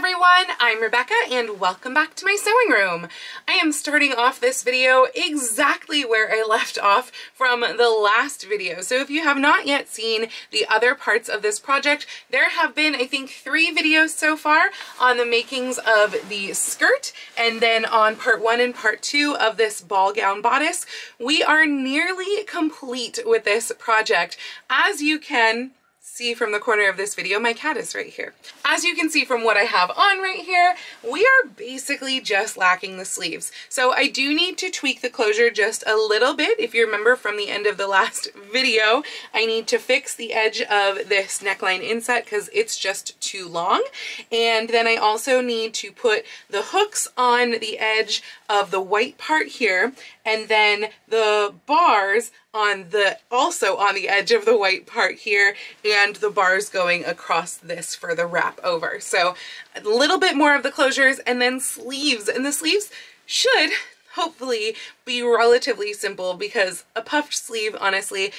everyone, I'm Rebecca and welcome back to my sewing room. I am starting off this video exactly where I left off from the last video. So if you have not yet seen the other parts of this project, there have been, I think, 3 videos so far on the makings of the skirt, and then on part 1 and part 2 of this ball gown bodice. We are nearly complete with this project. As you can see from the corner of this video, my cat is right here. As you can see from what I have on right here, we are basically just lacking the sleeves. So I do need to tweak the closure just a little bit. If you remember from the end of the last video, I need to fix the edge of this neckline inset because it's just too long. And then I also need to put the hooks on the edge of the white part here, and then the bars also on the edge of the white part here, and the bars going across this for the wrap over. So a little bit more of the closures, and then sleeves. And the sleeves should hopefully be relatively simple because a puffed sleeve, honestly,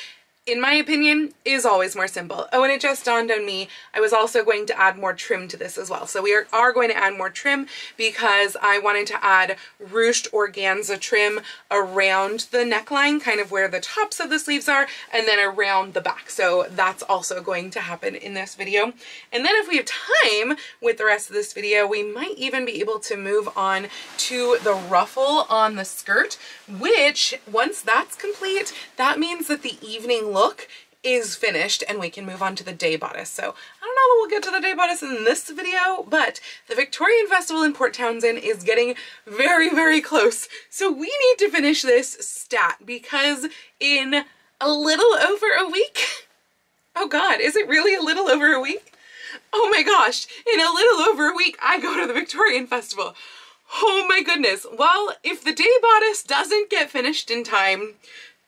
in my opinion, is always more simple. Oh, and it just dawned on me, I was also going to add more trim to this as well. So we are going to add more trim because I wanted to add ruched organza trim around the neckline, kind of where the tops of the sleeves are, and then around the back. So that's also going to happen in this video. And then if we have time with the rest of this video, we might even be able to move on to the ruffle on the skirt, which once that's complete, that means that the evening look is finished and we can move on to the day bodice. So I don't know that we'll get to the day bodice in this video, but the Victorian Festival in Port Townsend is getting very, very close. So we need to finish this stat because in a little over a week, oh God, is it really a little over a week? Oh my gosh, in a little over a week, I go to the Victorian Festival. Oh my goodness. Well, if the day bodice doesn't get finished in time,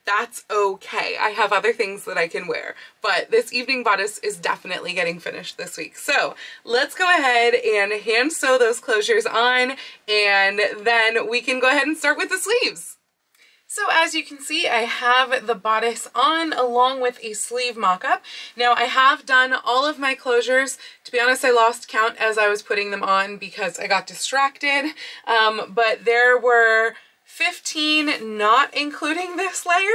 that's okay. I have other things that I can wear, but this evening bodice is definitely getting finished this week. So let's go ahead and hand sew those closures on, and then we can go ahead and start with the sleeves. So as you can see, I have the bodice on along with a sleeve mock-up. Now I have done all of my closures. To be honest, I lost count as I was putting them on because I got distracted, but there were 15, not including this layer.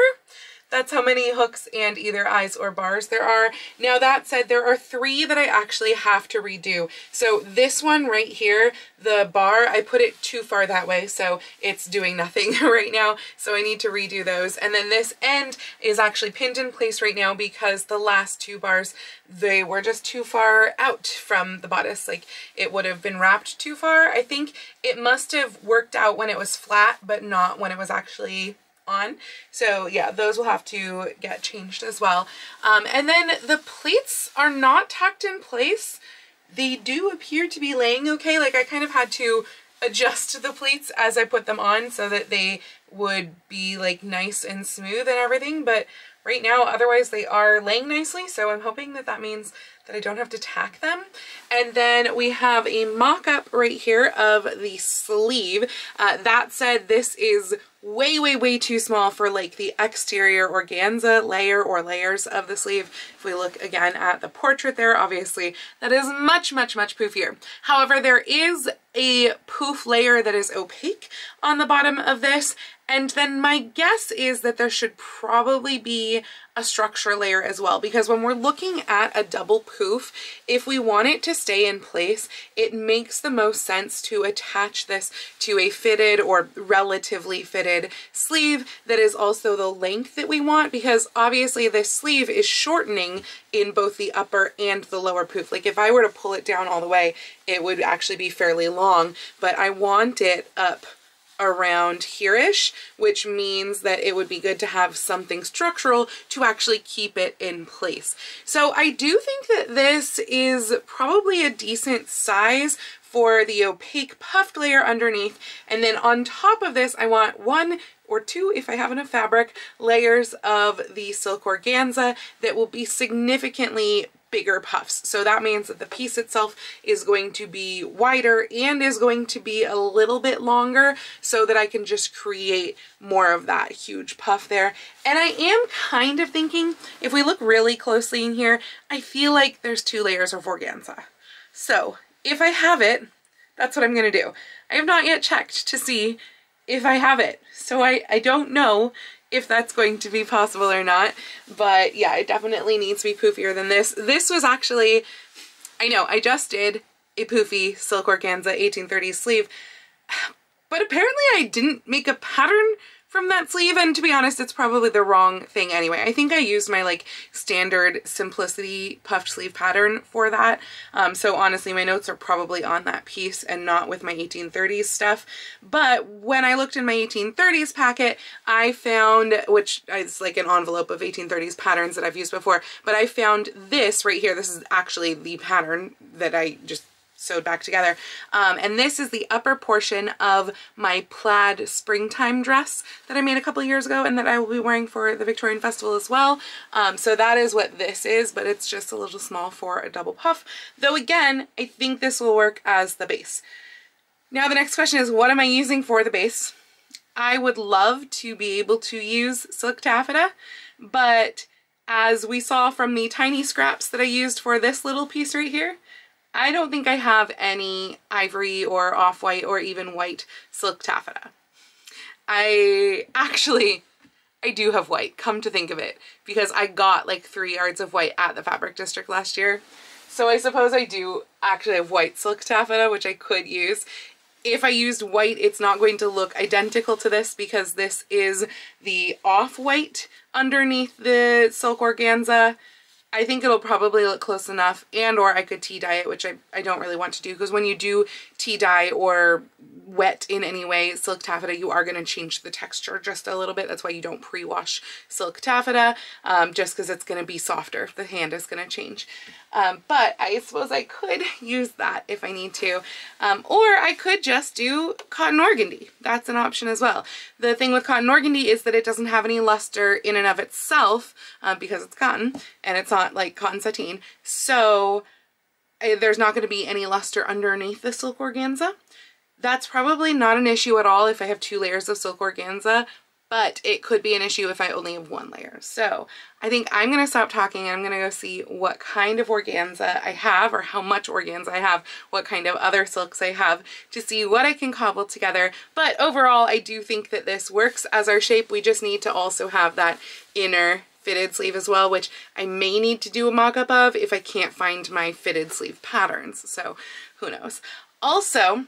That's how many hooks and either eyes or bars there are. Now that said, there are 3 that I actually have to redo. So this one right here, the bar, I put it too far that way, so it's doing nothing right now. So I need to redo those. And then this end is actually pinned in place right now because the last 2 bars, they were just too far out from the bodice. Like it would have been wrapped too far. I think it must have worked out when it was flat, but not when it was actually on. So yeah, those will have to get changed as well. And then the pleats are not tucked in place. They do appear to be laying okay. Like I kind of had to adjust the pleats as I put them on so that they would be like nice and smooth and everything. But right now, otherwise they are laying nicely. So I'm hoping that that means that I don't have to tack them. And then we have a mock-up right here of the sleeve. That said, this is way, way, way too small for like the exterior organza layer or layers of the sleeve. If we look again at the portrait there, obviously that is much, much, much poofier. However, there is a poof layer that is opaque on the bottom of this. And then my guess is that there should probably be a structure layer as well, because when we're looking at a double poof, if we want it to stay in place, it makes the most sense to attach this to a fitted or relatively fitted sleeve that is also the length that we want, because obviously this sleeve is shortening in both the upper and the lower poof. Like if I were to pull it down all the way, it would actually be fairly long, but I want it up around here-ish, which means that it would be good to have something structural to actually keep it in place. So I do think that this is probably a decent size for the opaque puffed layer underneath, and then on top of this I want 1 or 2, if I have enough fabric, layers of the silk organza that will be significantly bigger puffs. So that means that the piece itself is going to be wider and is going to be a little bit longer so that I can just create more of that huge puff there. And I am kind of thinking, if we look really closely in here, I feel like there's 2 layers of organza. So if I have it, that's what I'm gonna do. I have not yet checked to see if I have it, so I don't know if that's going to be possible or not, but yeah, it definitely needs to be poofier than this. This was actually, I know, I just did a poofy silk organza 1830s sleeve, but apparently I didn't make a pattern from that sleeve, and to be honest, it's probably the wrong thing anyway. I think I used my like standard simplicity puffed sleeve pattern for that. So honestly, my notes are probably on that piece and not with my 1830s stuff. But when I looked in my 1830s packet, I found, which is like an envelope of 1830s patterns that I've used before, but I found this right here. This is actually the pattern that I just sewed back together. And this is the upper portion of my plaid springtime dress that I made a couple years ago and that I will be wearing for the Victorian Festival as well. So that is what this is, but it's just a little small for a double puff. Though again, I think this will work as the base. Now the next question is, what am I using for the base? I would love to be able to use silk taffeta, but as we saw from the tiny scraps that I used for this little piece right here, I don't think I have any ivory or off-white or even white silk taffeta. I do have white, come to think of it, because I got like 3 yards of white at the fabric district last year. So I suppose I do actually have white silk taffeta, which I could use. If I used white, it's not going to look identical to this because this is the off-white underneath the silk organza. I think it'll probably look close enough, and or I could tea dye it, which I don't really want to do, because when you do tea dye or wet in any way silk taffeta, you are going to change the texture just a little bit. That's why you don't pre-wash silk taffeta, just because it's going to be softer. The hand is going to change. But I suppose I could use that if I need to. Or I could just do cotton organdy. That's an option as well. The thing with cotton organdy is that it doesn't have any luster in and of itself, because it's cotton and it's not like cotton sateen. So there's not going to be any luster underneath the silk organza. That's probably not an issue at all if I have 2 layers of silk organza, but it could be an issue if I only have 1 layer. So I think I'm going to stop talking and I'm going to go see what kind of organza I have, or how much organza I have, what kind of other silks I have, to see what I can cobble together. But overall, I do think that this works as our shape. We just need to also have that inner fitted sleeve as well, which I may need to do a mock-up of if I can't find my fitted sleeve patterns. So who knows. Also,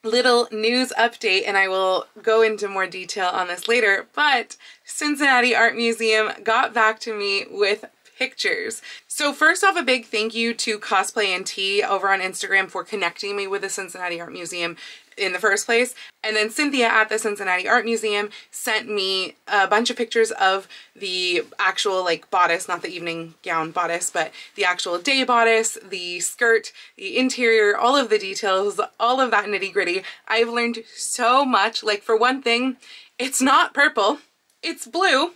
little news update, and I will go into more detail on this later, but Cincinnati Art Museum got back to me with pictures. So first off, a big thank you to Cosplay and Tea over on Instagram for connecting me with the Cincinnati Art Museum in the first place. And then Cynthia at the Cincinnati Art Museum sent me a bunch of pictures of the actual like bodice, not the evening gown bodice, but the actual day bodice, the skirt, the interior, all of the details, all of that nitty gritty. I've learned so much. Like, for one thing, it's not purple, it's blue.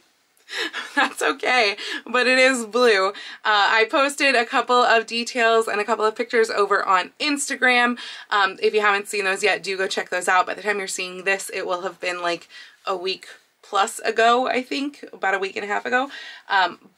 That's okay, but it is blue. I posted a couple of details and a couple of pictures over on Instagram. If you haven't seen those yet, do go check those out. By the time you're seeing this, it will have been like a week plus ago, I think, about a week and a half ago.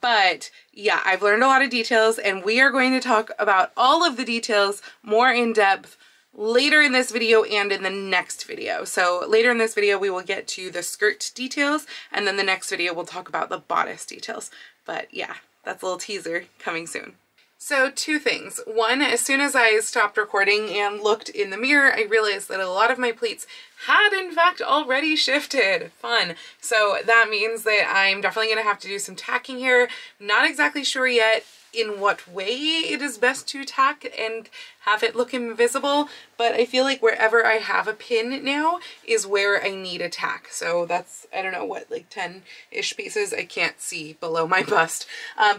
But yeah, I've learned a lot of details, and we are going to talk about all of the details more in depth later in this video and in the next video. So later in this video we will get to the skirt details, and then the next video we'll talk about the bodice details. But yeah, that's a little teaser coming soon. So 2 things. One, as soon as I stopped recording and looked in the mirror, I realized that a lot of my pleats had in fact already shifted. Fun. So that means that I'm definitely going to have to do some tacking here. Not exactly sure yet in what way it is best to tack and have it look invisible, but I feel like wherever I have a pin now is where I need a tack. So that's, I don't know what, like 10-ish pieces. I can't see below my bust.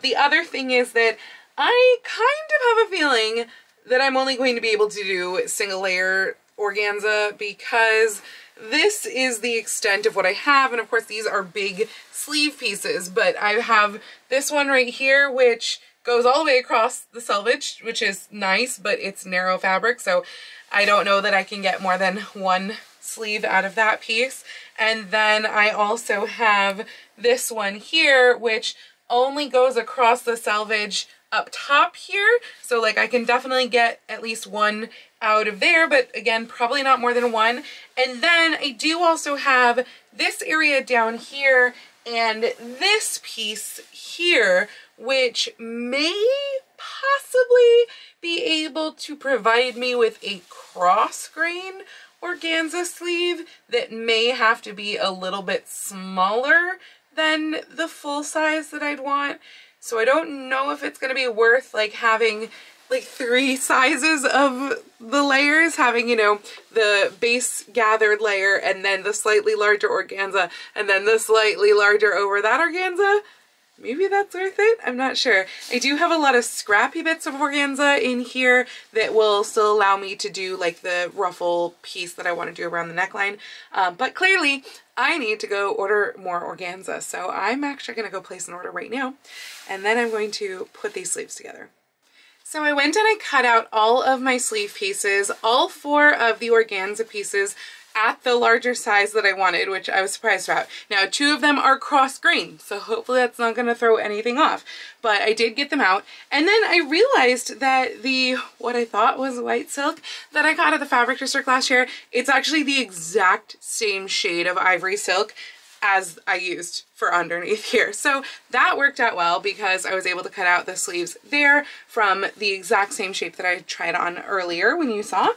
The other thing is that I kind of have a feeling that I'm only going to be able to do single layer organza, because this is the extent of what I have, and of course these are big sleeve pieces, but I have this one right here which goes all the way across the selvage, which is nice, but it's narrow fabric, so I don't know that I can get more than 1 sleeve out of that piece. And then I also have this one here, which only goes across the selvage up top here. So like I can definitely get at least one out of there, but again, probably not more than one. And then I do also have this area down here and this piece here, which may possibly be able to provide me with a cross grain organza sleeve that may have to be a little bit smaller than the full size that I'd want. So I don't know if it's going to be worth like having like 3 sizes of the layers, having, you know, the base gathered layer and then the slightly larger organza and then the slightly larger over that organza. Maybe that's worth it. I'm not sure. I do have a lot of scrappy bits of organza in here that will still allow me to do like the ruffle piece that I want to do around the neckline. But clearly I need to go order more organza. So I'm actually going to go place an order right now. And then I'm going to put these sleeves together. So I went and I cut out all of my sleeve pieces, all 4 of the organza pieces at the larger size that I wanted, which I was surprised about. Now 2 of them are cross grain, so hopefully that's not going to throw anything off, but I did get them out. And then I realized that the, what I thought was white silk that I got at the fabric district last year, it's actually the exact same shade of ivory silk as I used for underneath here. So that worked out well because I was able to cut out the sleeves there from the exact same shape that I tried on earlier when you saw.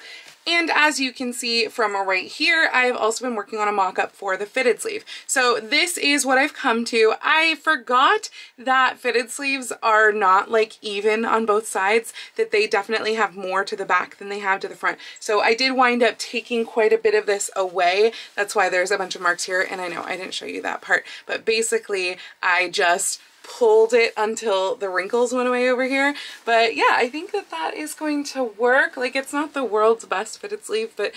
And as you can see from right here, I've also been working on a mock-up for the fitted sleeve. So this is what I've come to. I forgot that fitted sleeves are not like even on both sides, that they definitely have more to the back than they have to the front. So I did wind up taking quite a bit of this away. That's why there's a bunch of marks here. And I know I didn't show you that part, but basically I just pulled it until the wrinkles went away over here. But yeah, I think that that is going to work. Like, it's not the world's best fitted sleeve, but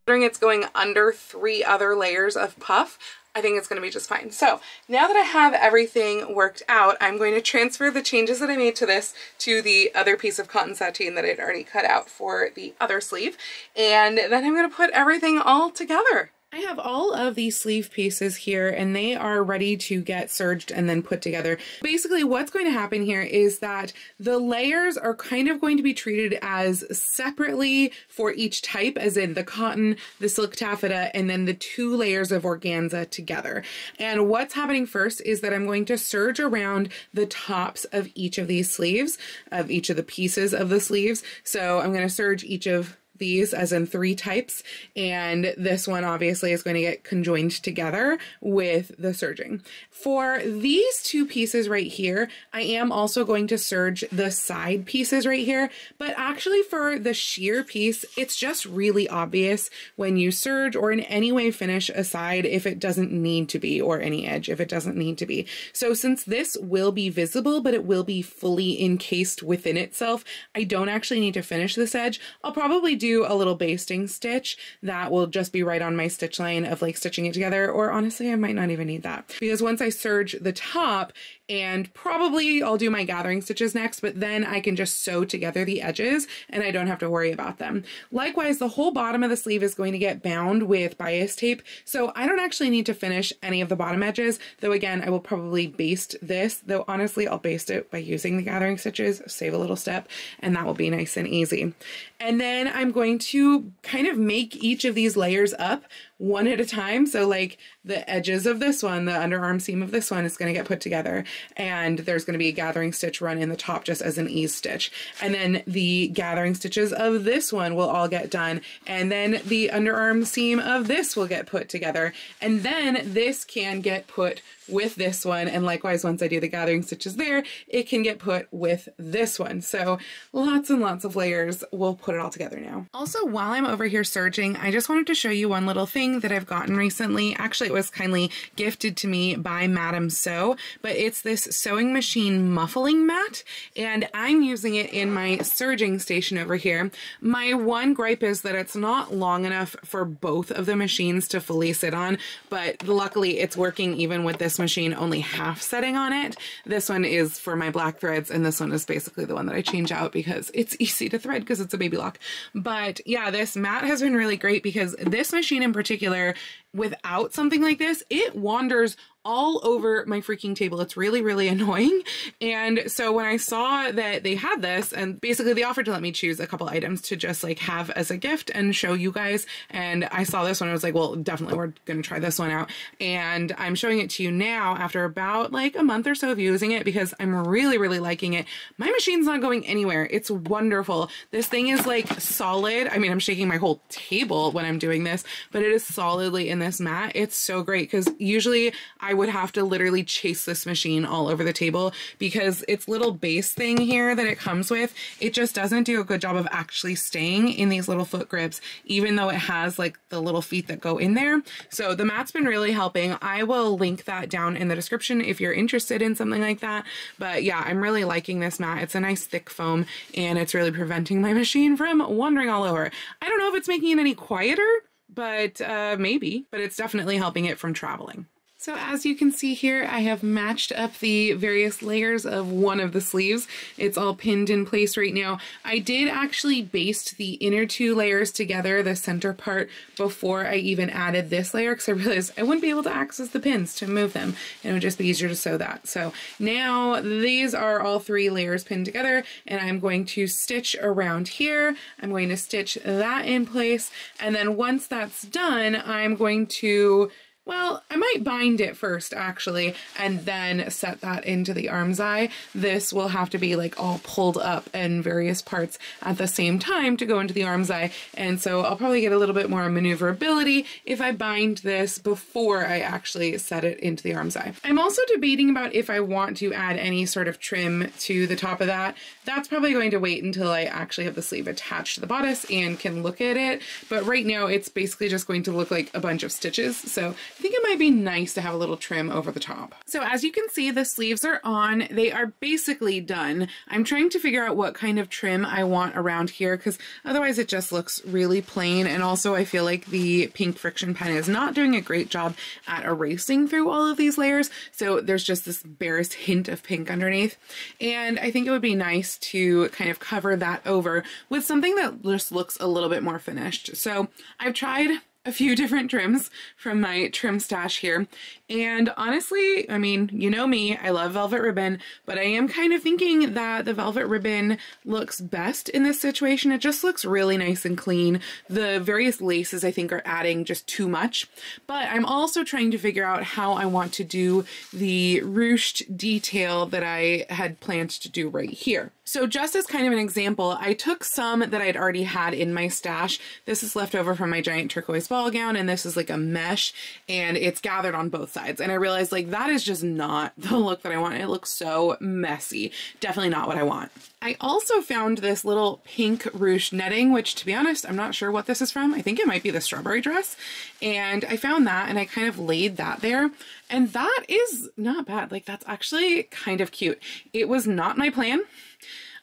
considering it's going under 3 other layers of puff, I think it's going to be just fine. So now that I have everything worked out, I'm going to transfer the changes that I made to this to the other piece of cotton sateen that I'd already cut out for the other sleeve. And then I'm going to put everything all together. I have all of these sleeve pieces here and they are ready to get serged and then put together. Basically what's going to happen here is that the layers are kind of going to be treated as separately for each type, as in the cotton, the silk taffeta, and then the 2 layers of organza together. And what's happening first is that I'm going to serge around the tops of each of these sleeves, of each of the pieces of the sleeves. So I'm going to serge each of these as in 3 types, and this one obviously is going to get conjoined together with the serging. For these 2 pieces right here, I am also going to serge the side pieces right here, but actually for the sheer piece, it's just really obvious when you serge or in any way finish a side if it doesn't need to be, or any edge if it doesn't need to be. So since this will be visible, but it will be fully encased within itself, I don't actually need to finish this edge. I'll probably do a little basting stitch that will just be right on my stitch line of like stitching it together, or honestly I might not even need that, because once I serge the top, and probably I'll do my gathering stitches next, but then I can just sew together the edges and I don't have to worry about them. Likewise, the whole bottom of the sleeve is going to get bound with bias tape, so I don't actually need to finish any of the bottom edges, though again I will probably baste this, though honestly I'll baste it by using the gathering stitches, save a little step, and that will be nice and easy. And then I'm going to kind of make each of these layers up one at a time. So like the edges of this one, the underarm seam of this one is going to get put together, and there's going to be a gathering stitch run in the top just as an ease stitch. And then the gathering stitches of this one will all get done. And then the underarm seam of this will get put together. And then this can get put with this one, and likewise once I do the gathering stitches there, it can get put with this one. So lots and lots of layers. We'll put it all together now. Also, while I'm over here serging, I just wanted to show you one little thing that I've gotten recently. Actually, it was kindly gifted to me by Madam Sew, but it's this sewing machine muffling mat, and I'm using it in my serging station over here. My one gripe is that it's not long enough for both of the machines to fully sit on, but luckily it's working even with this machine only half setting on it. This one is for my black threads, and this one is basically the one that I change out because it's easy to thread because it's a baby lock. But yeah, this mat has been really great because this machine in particular, without something like this, it wanders all over my freaking table. It's really, really annoying. And so when I saw that they had this, and basically they offered to let me choose a couple items to just like have as a gift and show you guys. And I saw this one, I was like, well, definitely we're going to try this one out. And I'm showing it to you now after about like a month or so of using it because I'm really, really liking it. My machine's not going anywhere. It's wonderful. This thing is like solid. I mean, I'm shaking my whole table when I'm doing this, but it is solidly in this mat. It's so great because usually I would have to literally chase this machine all over the table because its little base thing here that it comes with, it just doesn't do a good job of actually staying in these little foot grips, even though it has like the little feet that go in there. So the mat's been really helping. I will link that down in the description if you're interested in something like that. But yeah, I'm really liking this mat. It's a nice thick foam and it's really preventing my machine from wandering all over. I don't know if it's making it any quieter, but maybe, but it's definitely helping it from traveling. So as you can see here, I have matched up the various layers of one of the sleeves. It's all pinned in place right now. I did actually baste the inner two layers together, the center part, before I even added this layer because I realized I wouldn't be able to access the pins to move them and it would just be easier to sew that. So now these are all three layers pinned together and I'm going to stitch around here. I'm going to stitch that in place and then once that's done, I'm going to, well, I might bind it first actually, and then set that into the arm's eye. This will have to be like all pulled up in various parts at the same time to go into the arm's eye. And so I'll probably get a little bit more maneuverability if I bind this before I actually set it into the arm's eye. I'm also debating about if I want to add any sort of trim to the top of that. That's probably going to wait until I actually have the sleeve attached to the bodice and can look at it. But right now it's basically just going to look like a bunch of stitches. So I think it might be nice to have a little trim over the top. So as you can see, the sleeves are on. They are basically done. I'm trying to figure out what kind of trim I want around here because otherwise it just looks really plain. And also I feel like the pink friction pen is not doing a great job at erasing through all of these layers. So there's just this barest hint of pink underneath. And I think it would be nice to kind of cover that over with something that just looks a little bit more finished. So I've tried a few different trims from my trim stash here. And honestly, I mean, you know me, I love velvet ribbon, but I am kind of thinking that the velvet ribbon looks best in this situation. It just looks really nice and clean. The various laces I think are adding just too much, but I'm also trying to figure out how I want to do the ruched detail that I had planned to do right here. So just as kind of an example, I took some that I'd already had in my stash. This is left over from my giant turquoise ball gown, and this is like a mesh, and it's gathered on both sides. And I realized like that is just not the look that I want. It looks so messy. Definitely not what I want. I also found this little pink ruched netting, which to be honest, I'm not sure what this is from. I think it might be the strawberry dress. And I found that and I kind of laid that there. And that is not bad. Like that's actually kind of cute. It was not my plan.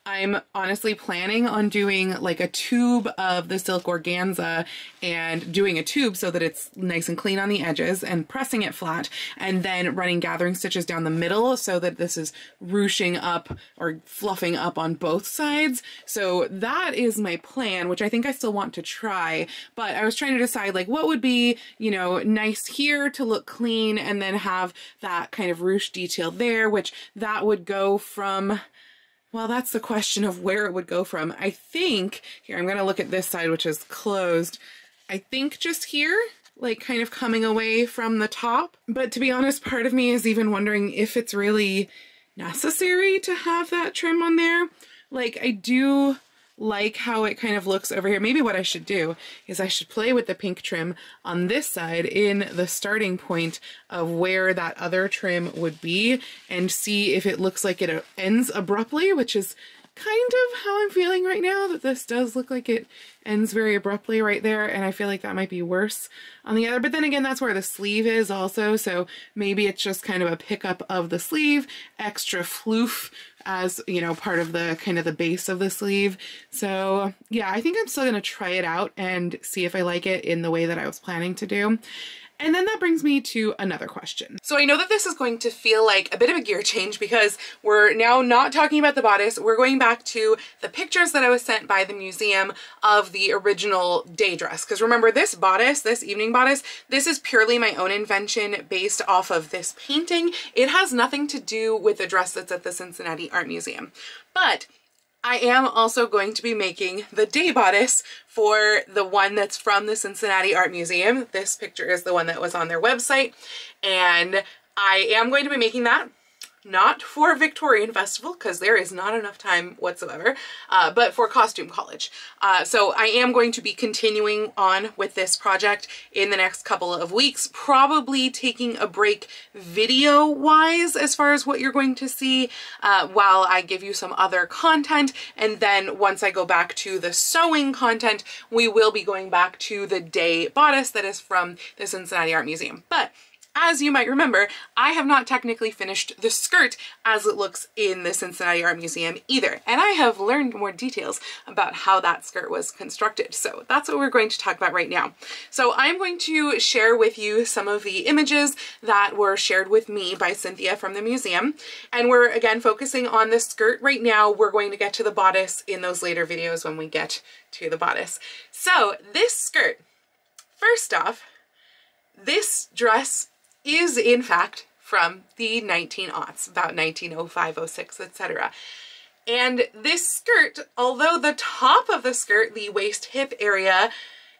I'm honestly planning on doing like a tube of the silk organza and doing a tube so that it's nice and clean on the edges and pressing it flat and then running gathering stitches down the middle so that this is ruching up or fluffing up on both sides. So that is my plan, which I think I still want to try, but I was trying to decide like what would be, you know, nice here to look clean and then have that kind of ruched detail there, which that would go from, well, that's the question of where it would go from. I think, here, I'm gonna look at this side, which is closed. I think just here, like kind of coming away from the top. But to be honest, part of me is even wondering if it's really necessary to have that trim on there. Like I do like how it kind of looks over here. Maybe what I should do is I should play with the pink trim on this side in the starting point of where that other trim would be and see if it looks like it ends abruptly, which is kind of how I'm feeling right now, that this does look like it ends very abruptly right there, and I feel like that might be worse on the other. But then again, that's where the sleeve is also, so maybe it's just kind of a pickup of the sleeve, extra floof as, you know, part of the kind of the base of the sleeve. So yeah, I think I'm still gonna try it out and see if I like it in the way that I was planning to do. And then that brings me to another question. So I know that this is going to feel like a bit of a gear change because we're now not talking about the bodice. We're going back to the pictures that I was sent by the museum of the original day dress. Because remember, this bodice, this evening bodice, this is purely my own invention based off of this painting. It has nothing to do with the dress that's at the Cincinnati Art Museum. But I am also going to be making the day bodice for the one that's from the Cincinnati Art Museum. This picture is the one that was on their website, and I am going to be making that not for Victorian Festival because there is not enough time whatsoever, but for Costume College. So I am going to be continuing on with this project in the next couple of weeks, probably taking a break video-wise as far as what you're going to see while I give you some other content. And then once I go back to the sewing content, we will be going back to the day bodice that is from the Cincinnati Art Museum. But as you might remember, I have not technically finished the skirt as it looks in the Cincinnati Art Museum either. And I have learned more details about how that skirt was constructed. So that's what we're going to talk about right now. So I'm going to share with you some of the images that were shared with me by Cynthia from the museum. And we're again focusing on the skirt right now. We're going to get to the bodice in those later videos when we get to the bodice. So this skirt, first off, this dress is in fact from the 1900s, about 1905, 06, etc. And this skirt, although the top of the skirt, the waist hip area,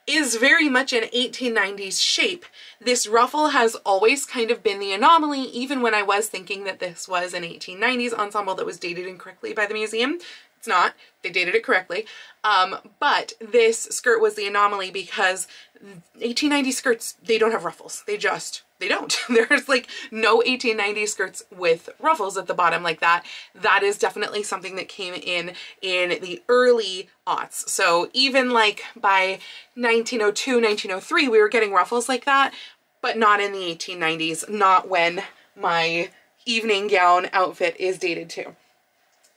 is very much an 1890s shape, this ruffle has always kind of been the anomaly, even when I was thinking that this was an 1890s ensemble that was dated incorrectly by the museum. It's not. They dated it correctly. But this skirt was the anomaly because 1890 skirts, they don't have ruffles. They don't. There's like no 1890 skirts with ruffles at the bottom like that. That is definitely something that came in the early aughts. So even like by 1902, 1903, we were getting ruffles like that, but not in the 1890s, not when my evening gown outfit is dated to.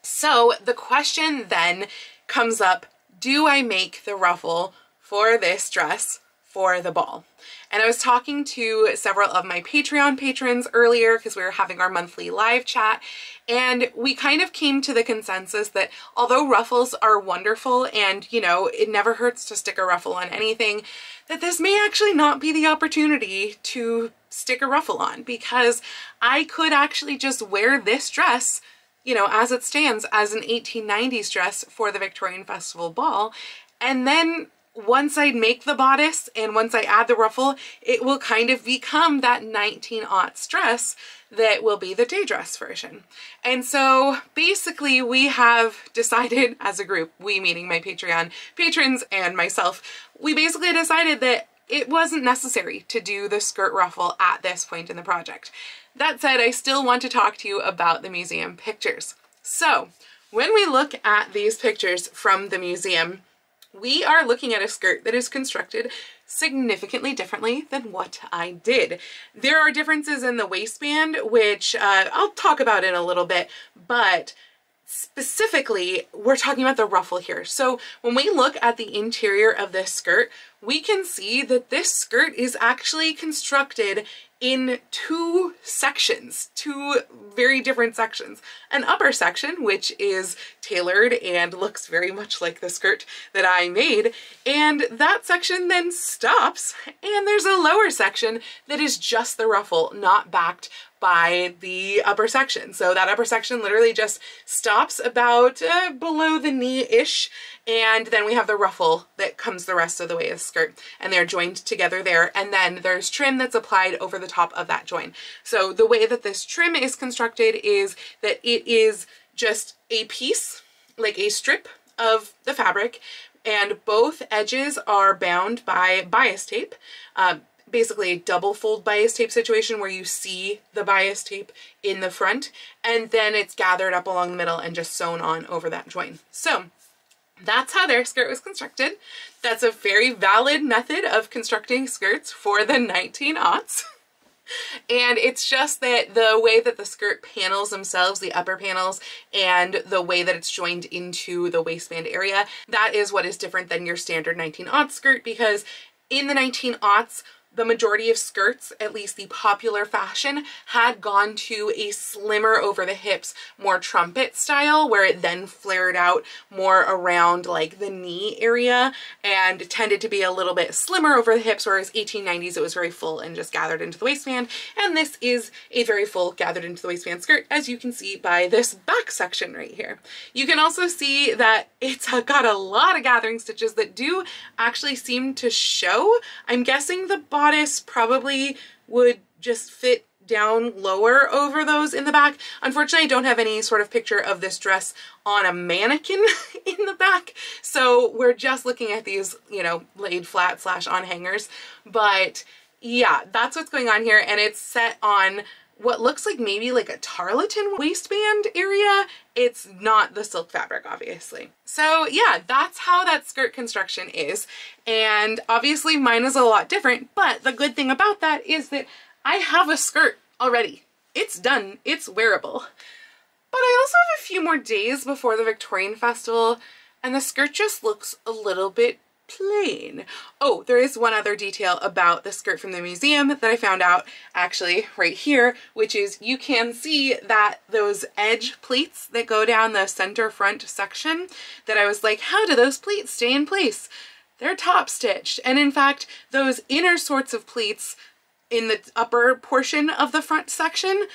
So the question then comes up, do I make the ruffle for this dress for the ball? And I was talking to several of my Patreon patrons earlier because we were having our monthly live chat, and we kind of came to the consensus that although ruffles are wonderful and, you know, it never hurts to stick a ruffle on anything, that this may actually not be the opportunity to stick a ruffle on, because I could actually just wear this dress, you know, as it stands as an 1890s dress for the Victorian Festival Ball, and then once I make the bodice and once I add the ruffle, it will kind of become that 19aughts dress that will be the day dress version. And so basically we have decided as a group, we meaning my Patreon patrons and myself, we basically decided that it wasn't necessary to do the skirt ruffle at this point in the project. That said, I still want to talk to you about the museum pictures. So when we look at these pictures from the museum, we are looking at a skirt that is constructed significantly differently than what I did. There are differences in the waistband, which I'll talk about in a little bit, but specifically, we're talking about the ruffle here. So when we look at the interior of this skirt, we can see that this skirt is actually constructed in two sections, two very different sections. An upper section, which is tailored and looks very much like the skirt that I made, and that section then stops, and there's a lower section that is just the ruffle, not backed by the upper section. So that upper section literally just stops about below the knee-ish, and then we have the ruffle that comes the rest of the way of the skirt, and they're joined together there, and then there's trim that's applied over the top of that join. So the way that this trim is constructed is that it is just a piece, like a strip of the fabric, and both edges are bound by bias tape. Basically a double fold bias tape situation where you see the bias tape in the front, and then it's gathered up along the middle and just sewn on over that join. So that's how their skirt was constructed. That's a very valid method of constructing skirts for the 19aughts. And it's just that the way that the skirt panels themselves, the upper panels, and the way that it's joined into the waistband area, that is what is different than your standard 19aughts skirt, because in the 19aughts, the majority of skirts, at least the popular fashion, had gone to a slimmer over the hips, more trumpet style, where it then flared out more around like the knee area and tended to be a little bit slimmer over the hips, whereas 1890s it was very full and just gathered into the waistband. And this is a very full gathered into the waistband skirt, as you can see by this back section right here. You can also see that it's got a lot of gathering stitches that do actually seem to show. I'm guessing the bodice probably would just fit down lower over those in the back. Unfortunately, I don't have any sort of picture of this dress on a mannequin in the back, so we're just looking at these, you know, laid flat / on hangers. But yeah, that's what's going on here, and it's set on what looks like maybe like a tarlatan waistband area. It's not the silk fabric, obviously. So yeah, that's how that skirt construction is. And obviously mine is a lot different, but the good thing about that is that I have a skirt already. It's done, it's wearable. But I also have a few more days before the Victorian Festival, and the skirt just looks a little bit plain. Oh, there is one other detail about the skirt from the museum that I found out actually right here, which is you can see that those edge pleats that go down the center front section, that I was like, how do those pleats stay in place? They're top stitched. And in fact, those inner sorts of pleats in the upper portion of the front section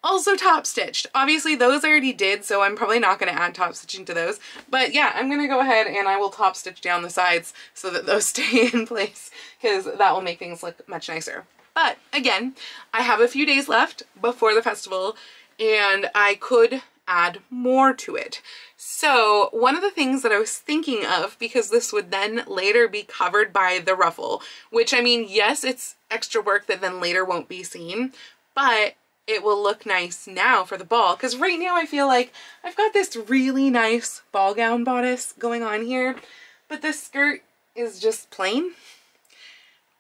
also top stitched. Obviously those I already did, so I'm probably not going to add top stitching to those. But yeah, I'm going to go ahead and I will top stitch down the sides so that those stay in place, because that will make things look much nicer. But again, I have a few days left before the festival and I could add more to it. So one of the things that I was thinking of, because this would then later be covered by the ruffle, which, I mean, yes, it's extra work that then later won't be seen, but it will look nice now for the ball, because right now I feel like I've got this really nice ball gown bodice going on here, but the skirt is just plain.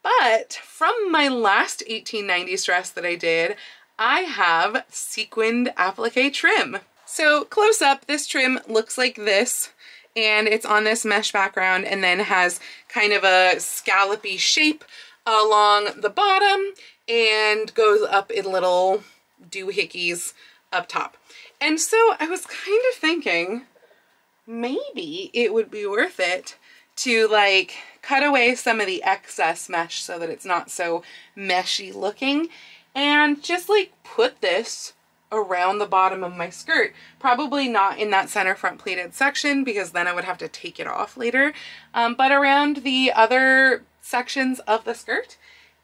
But from my last 1890s dress that I did, I have sequined applique trim. So close up, this trim looks like this, and it's on this mesh background and then has kind of a scallopy shape along the bottom and goes up in little doohickeys up top. And so I was kind of thinking maybe it would be worth it to like cut away some of the excess mesh so that it's not so meshy looking, and just like put this around the bottom of my skirt. Probably not in that center front pleated section, because then I would have to take it off later, but around the other sections of the skirt,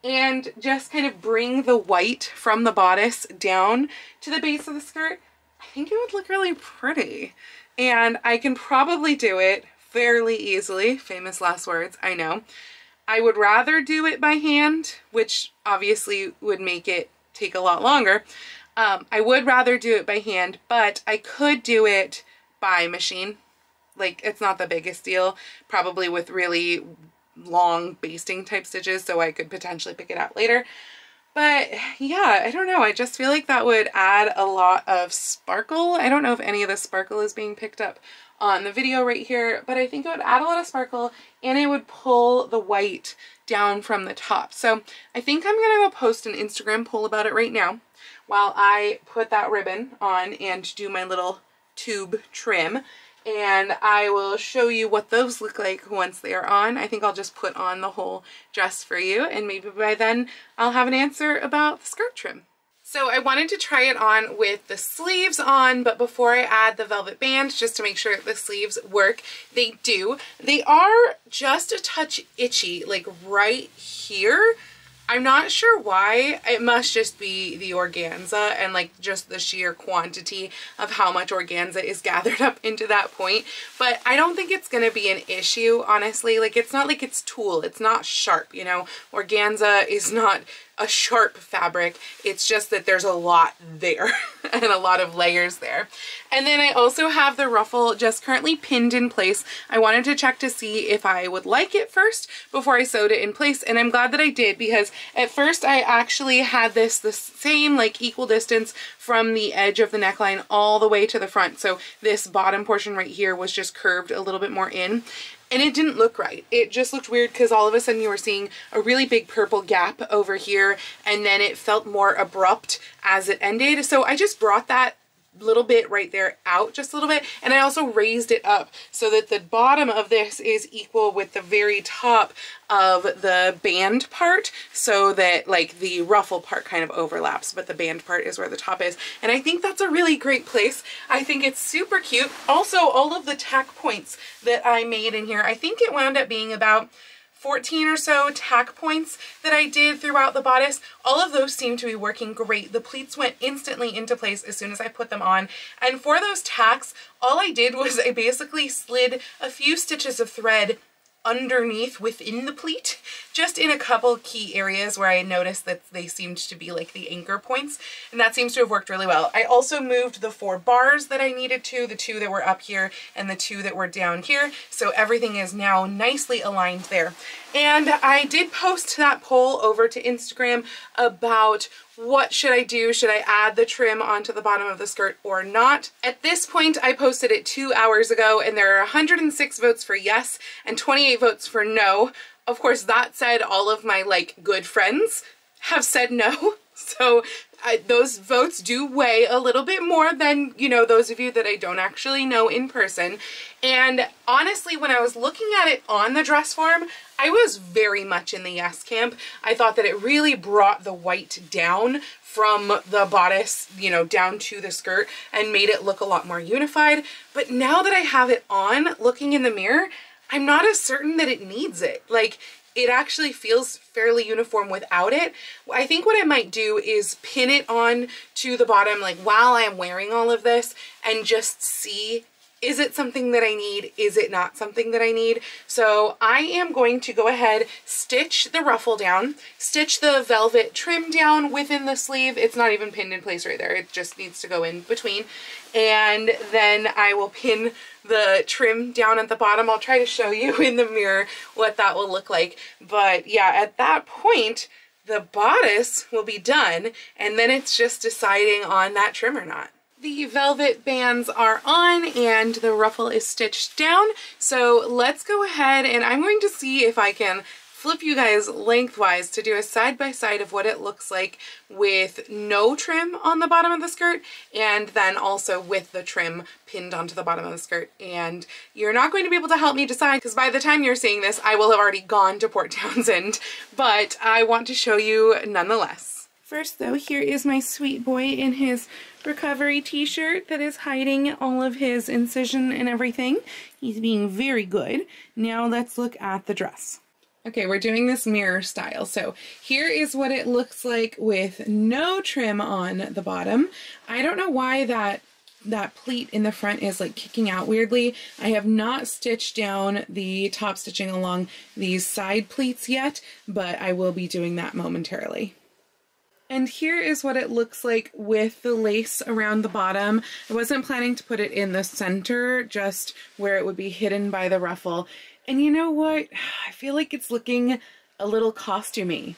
and just kind of bring the white from the bodice down to the base of the skirt. I think it would look really pretty, and I can probably do it fairly easily. Famous last words, I know. I would rather do it by hand, which obviously would make it take a lot longer. I would rather do it by hand, but I could do it by machine. Like, it's not the biggest deal, probably with really long basting type stitches, so I could potentially pick it out later. But yeah, I don't know, I just feel like that would add a lot of sparkle. I don't know if any of the sparkle is being picked up on the video right here, but I think it would add a lot of sparkle, and it would pull the white down from the top. So I think I'm gonna go post an Instagram poll about it right now while I put that ribbon on and do my little tube trim, and I will show you what those look like once they are on. I think I'll just put on the whole dress for you, and maybe by then I'll have an answer about the skirt trim. So I wanted to try it on with the sleeves on, but before I add the velvet band, just to make sure that the sleeves work, they do. They are just a touch itchy, like right here. I'm not sure why. It must just be the organza and like just the sheer quantity of how much organza is gathered up into that point. But I don't think it's going to be an issue, honestly. Like, it's not like it's tulle. It's not sharp, you know. Organza is not a sharp fabric. It's just that there's a lot there and a lot of layers there. And then I also have the ruffle just currently pinned in place. I wanted to check to see if I would like it first before I sewed it in place, and I'm glad that I did, because at first I actually had this the same like equal distance from the edge of the neckline all the way to the front. So this bottom portion right here was just curved a little bit more in. and it didn't look right. It just looked weird because all of a sudden you were seeing a really big purple gap over here, and then it felt more abrupt as it ended. So I just brought that little bit right there out just a little bit, and I also raised it up so that the bottom of this is equal with the very top of the band part, so that like the ruffle part kind of overlaps, but the band part is where the top is. And I think that's a really great place. I think it's super cute. Also, all of the tack points that I made in here, I think it wound up being about 14 or so tack points that I did throughout the bodice. All of those seem to be working great. The pleats went instantly into place as soon as I put them on. And for those tacks, all I did was I basically slid a few stitches of thread underneath within the pleat, just in a couple key areas where I noticed that they seemed to be like the anchor points, and that seems to have worked really well. I also moved the 4 bars that I needed to, the 2 that were up here and the 2 that were down here, so everything is now nicely aligned there. And I did post that poll over to Instagram about what should I do? Should I add the trim onto the bottom of the skirt or not? At this point, I posted it 2 hours ago, and there are 106 votes for yes and 28 votes for no. Of course, that said, all of my like good friends have said no. So those votes do weigh a little bit more than, you know, those of you that I don't actually know in person. And honestly, when I was looking at it on the dress form, I was very much in the yes camp. I thought that it really brought the white down from the bodice, you know, down to the skirt and made it look a lot more unified. But now that I have it on, looking in the mirror, I'm not as certain that it needs it. Like, it actually feels fairly uniform without it. I think what I might do is pin it on to the bottom like while I am wearing all of this and just see, is it something that I need? Is it not something that I need? So I am going to go ahead, stitch the ruffle down, stitch the velvet trim down within the sleeve. It's not even pinned in place right there. It just needs to go in between. And then I will pin the trim down at the bottom. I'll try to show you in the mirror what that will look like. But yeah, at that point, the bodice will be done, and then it's just deciding on that trim or not. The velvet bands are on and the ruffle is stitched down. So let's go ahead, and I'm going to see if I can flip you guys lengthwise to do a side-by-side of what it looks like with no trim on the bottom of the skirt, and then also with the trim pinned onto the bottom of the skirt. And you're not going to be able to help me decide, because by the time you're seeing this, I will have already gone to Port Townsend, but I want to show you nonetheless. First though, here is my sweet boy in his recovery t-shirt that is hiding all of his incision and everything. He's being very good. Now let's look at the dress. Okay, we're doing this mirror style. So here is what it looks like with no trim on the bottom. I don't know why that pleat in the front is like kicking out weirdly. I have not stitched down the top stitching along these side pleats yet, but I will be doing that momentarily. And here is what it looks like with the lace around the bottom. I wasn't planning to put it in the center, just where it would be hidden by the ruffle. And you know what? I feel like it's looking a little costumey.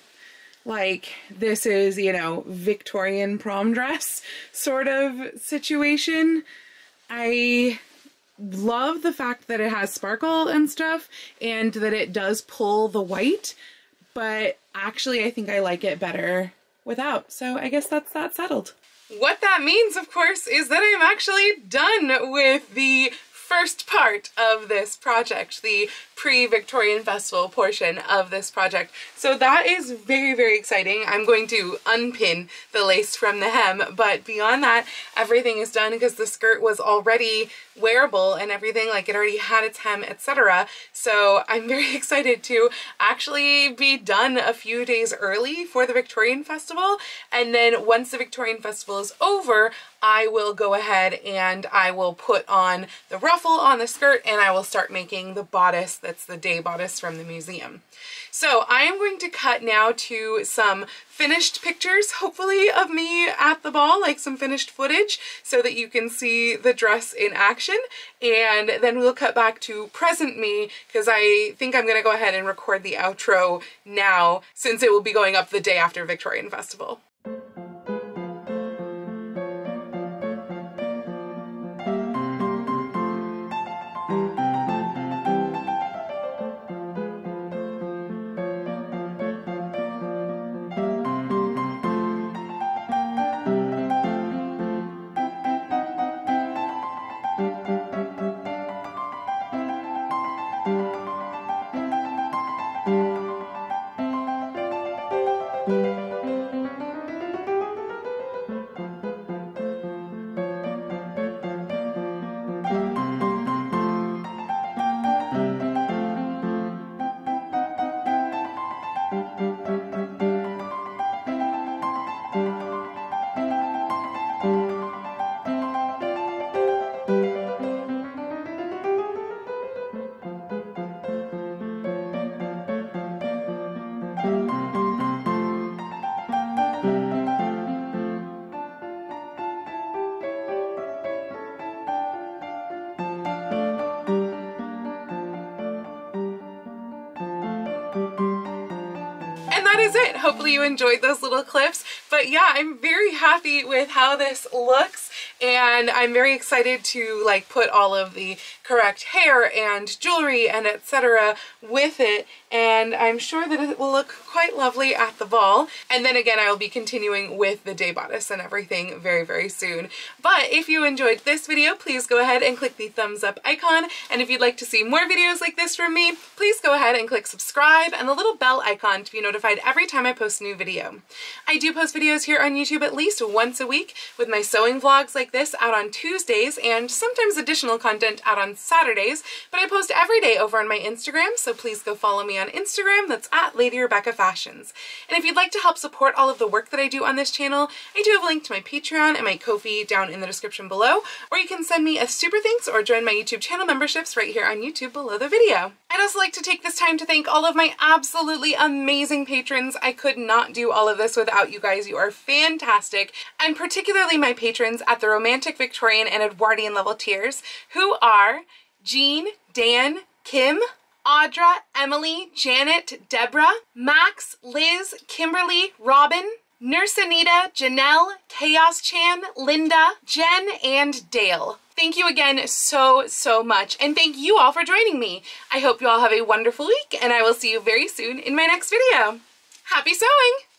Like this is, you know, Victorian prom dress sort of situation. I love the fact that it has sparkle and stuff and that it does pull the white, but actually I think I like it better without. So I guess that's that settled. What that means, of course, is that I'm actually done with the first part of this project, the pre-Victorian Festival portion of this project. So that is very, very exciting. I'm going to unpin the lace from the hem, but beyond that, everything is done because the skirt was already wearable and everything, like it already had its hem, etc. So I'm very excited to actually be done a few days early for the Victorian Festival, and then once the Victorian Festival is over, I will go ahead and I will put on the ruffle on the skirt and I will start making the bodice that's the day bodice from the museum. So I am going to cut now to some finished pictures, hopefully, of me at the ball, like some finished footage, so that you can see the dress in action. And then we'll cut back to present me, because I think I'm going to go ahead and record the outro now, since it will be going up the day after Victorian Festival. that is it. Hopefully you enjoyed those little clips. But yeah, I'm very happy with how this looks, and I'm very excited to like put all of the correct hair and jewelry and etc. with it, and I'm sure that it will look quite lovely at the ball. And then again, I will be continuing with the day bodice and everything very, very soon. But if you enjoyed this video, please go ahead and click the thumbs up icon, and if you'd like to see more videos like this from me, please go ahead and click subscribe and the little bell icon to be notified every time I post a new video. I do post videos here on YouTube at least once a week, with my sewing vlogs like this out on Tuesdays and sometimes additional content out on Saturdays, but I post every day over on my Instagram, so please go follow me on Instagram. That's at Lady Rebecca Fashions. And if you'd like to help support all of the work that I do on this channel, I do have a link to my Patreon and my Ko-fi down in the description below, or you can send me a super thanks or join my YouTube channel memberships right here on YouTube below the video. I'd also like to take this time to thank all of my absolutely amazing patrons. I could not do all of this without you guys. You are fantastic, and particularly my patrons at the Romantic, Victorian, and Edwardian level tiers, who are Jean, Dan, Kim, Audra, Emily, Janet, Deborah, Max, Liz, Kimberly, Robin, Nurse Anita, Janelle, Chaos Chan, Linda, Jen, and Dale. Thank you again so much, and thank you all for joining me. I hope you all have a wonderful week, and I will see you very soon in my next video. Happy sewing!